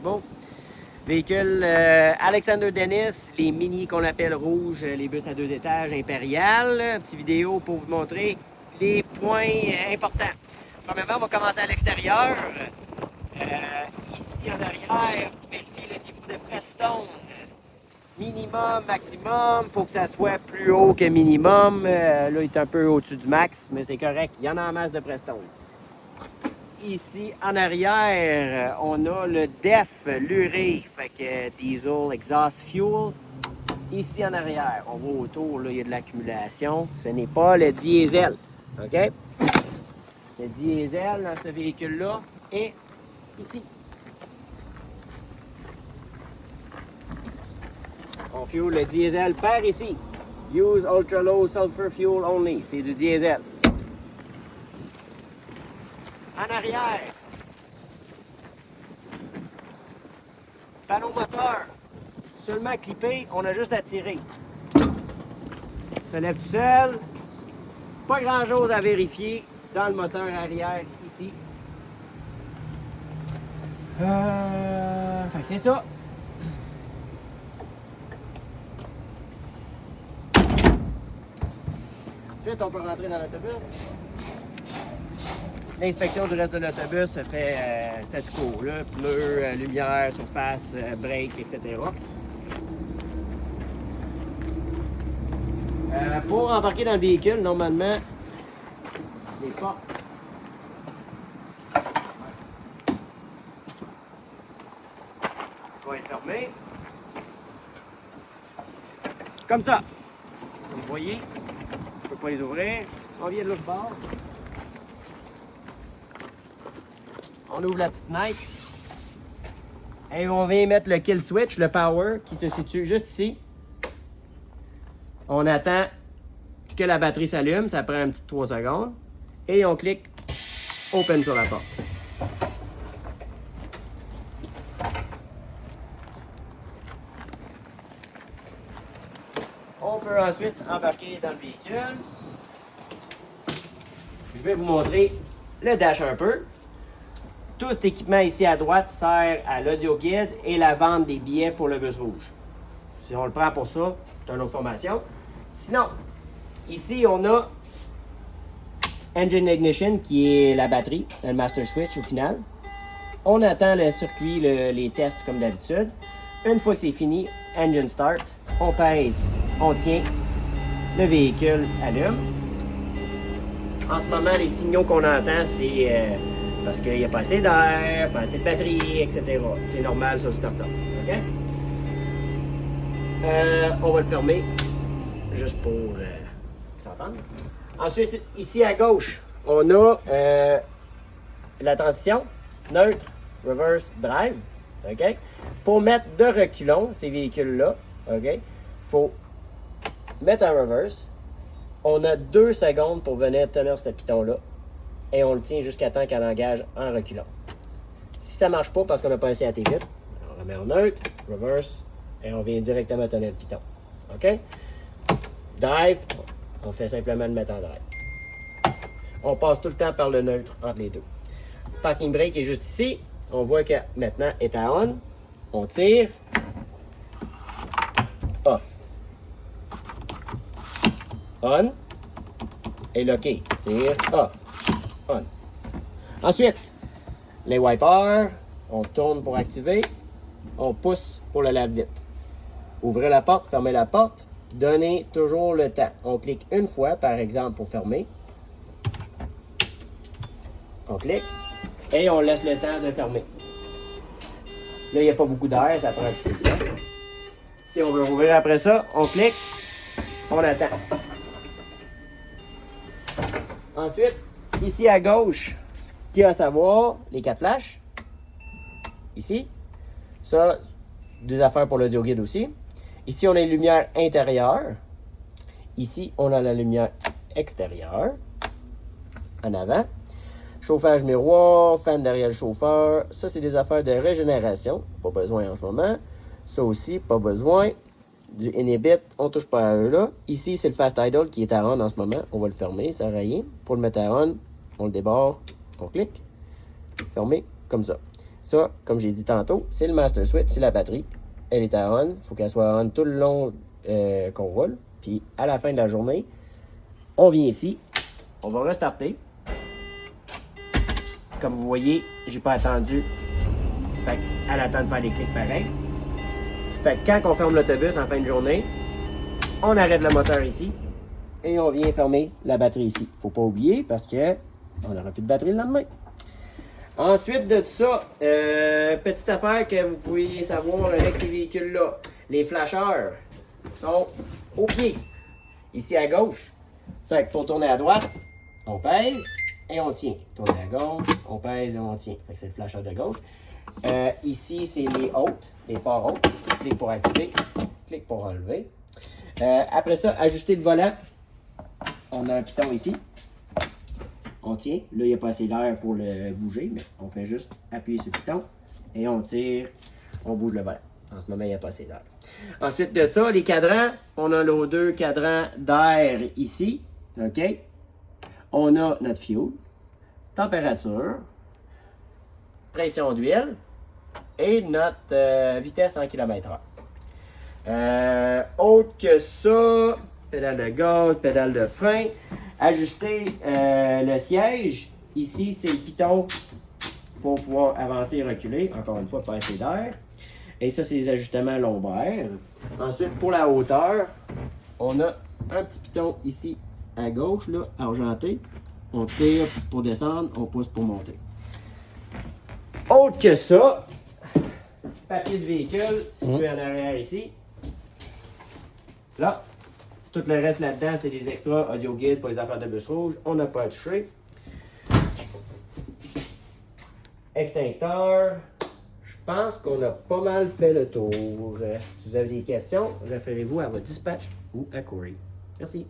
beau. Véhicule Alexander Dennis, les mini qu'on appelle rouges, les bus à 2 étages, impérial. Petite vidéo pour vous montrer les points importants. Premièrement, on va commencer à l'extérieur. Ici en arrière, vérifiez le niveau de Prestone. Minimum, maximum, il faut que ça soit plus haut que minimum. Là, il est un peu au-dessus du max, mais c'est correct. Il y en a en masse de Prestone. Ici, en arrière, on a le DEF, l'urée, fait que diesel, exhaust fuel. Ici, en arrière, on voit autour, là, il y a de l'accumulation. Ce n'est pas le diesel, OK? Le diesel dans ce véhicule-là est ici. On fuel le diesel par ici. Use ultra low sulfur fuel only. C'est du diesel. En arrière, panneau moteur, seulement clippé, on a juste à tirer. Se lève tout seul, pas grand chose à vérifier dans le moteur arrière ici. Fait que c'est ça. Ensuite, on peut rentrer dans l'autobus. L'inspection du reste de l'autobus se fait statu quo, là, pneus, lumière, surface, break, etc. Pour embarquer dans le véhicule, normalement, les portes vont être fermées. Comme ça. Comme vous voyez, je ne peux pas les ouvrir. On vient de l'autre bord. On ouvre la petite fenêtre. Et on vient mettre le kill switch, le power, qui se situe juste ici. On attend que la batterie s'allume. Ça prend un petit 3 secondes. Et on clique open sur la porte. On peut ensuite embarquer dans le véhicule. Je vais vous montrer le dash un peu. Tout cet équipement ici à droite sert à l'audio guide et la vente des billets pour le bus rouge. Si on le prend pour ça, c'est une autre formation. Sinon, ici on a Engine Ignition qui est la batterie, le master switch au final. On attend le circuit, les tests comme d'habitude. Une fois que c'est fini, Engine Start, on pèse, on tient, le véhicule allume. En ce moment, les signaux qu'on entend, c'est parce qu'il n'y a pas assez d'air, pas assez de batterie, etc. C'est normal sur le startup. OK? On va le fermer, juste pour s'entendre. Ensuite, ici à gauche, on a la transition, neutre, reverse, drive. OK? Pour mettre de reculons, ces véhicules-là, OK? Il faut mettre en reverse. On a 2 secondes pour venir tenir ce piton-là. Et on le tient jusqu'à temps qu'elle engage en reculant. Si ça ne marche pas parce qu'on n'a pas assez assez vite, on remet en neutre, reverse, et on vient directement tenir le piton. OK? Drive, on fait simplement le mettre en drive. On passe tout le temps par le neutre entre les deux. Parking brake est juste ici. On voit que maintenant est à on. On tire. Off. On. Et locké. Tire. Off. On. Ensuite, les wipers, on tourne pour activer, on pousse pour le lave-vite. Ouvrez la porte, fermez la porte, donnez toujours le temps. On clique une fois, par exemple, pour fermer. On clique et on laisse le temps de fermer. Là, il n'y a pas beaucoup d'air, ça prend un petit peu de temps. Si on veut rouvrir après ça, on clique, on attend. Ensuite, ici à gauche, ce qu'il y a à savoir, les 4 flashs. Ici. Ça, des affaires pour l'audio guide aussi. Ici, on a les lumières intérieures. Ici, on a la lumière extérieure. En avant. Chauffage miroir, fan derrière le chauffeur. Ça, c'est des affaires de régénération. Pas besoin en ce moment. Ça aussi, pas besoin. Du inhibit, on touche pas à eux là. Ici, c'est le fast idle qui est à on en ce moment. On va le fermer, ça sert à rien. Pour le mettre à on le débarre, on clique. Fermé, comme ça. Ça, comme j'ai dit tantôt, c'est le master switch, c'est la batterie. Elle est à on. Il faut qu'elle soit on tout le long qu'on roule. Puis à la fin de la journée, on vient ici. On va restarter. Comme vous voyez, j'ai pas attendu. Fait qu'elle attend de faire des clics pareils. Fait que quand on ferme l'autobus en fin de journée, on arrête le moteur ici et on vient fermer la batterie ici. Faut pas oublier parce que on n'aura plus de batterie le lendemain. Ensuite de ça, petite affaire que vous pouvez savoir avec ces véhicules-là. Les flasheurs sont au pied, ici à gauche. Fait que pour tourner à droite, on pèse et on tient. Tourner à gauche, on pèse et on tient. Fait que c'est le flasheur de gauche. Ici, c'est les hautes, les phares hautes. Clic pour activer, clic pour enlever. Après ça, ajuster le volant. On a un piton ici. On tient. Là, il n'y a pas assez d'air pour le bouger, mais on fait juste appuyer sur le piton et on tire, on bouge le volant. En ce moment, il n'y a pas assez d'air. Ensuite de ça, les cadrans, on a nos deux cadrans d'air ici. OK? On a notre fuel, température, pression d'huile et notre vitesse en km/h. Autre que ça, pédale de gaz, pédale de frein. Ajuster le siège. Ici, c'est le piton pour pouvoir avancer et reculer. Encore une fois, pas assez d'air. Et ça, c'est les ajustements lombaires. Ensuite, pour la hauteur, on a un petit piton ici à gauche, là, argenté. On tire pour descendre, on pousse pour monter. Autre que ça, papier de véhicule situé en arrière ici. Là, tout le reste là-dedans, c'est des extras audio guide pour les affaires de bus rouge. On n'a pas à toucher. Extincteur. Je pense qu'on a pas mal fait le tour. Si vous avez des questions, référez-vous à votre dispatch ou à Corey. Merci.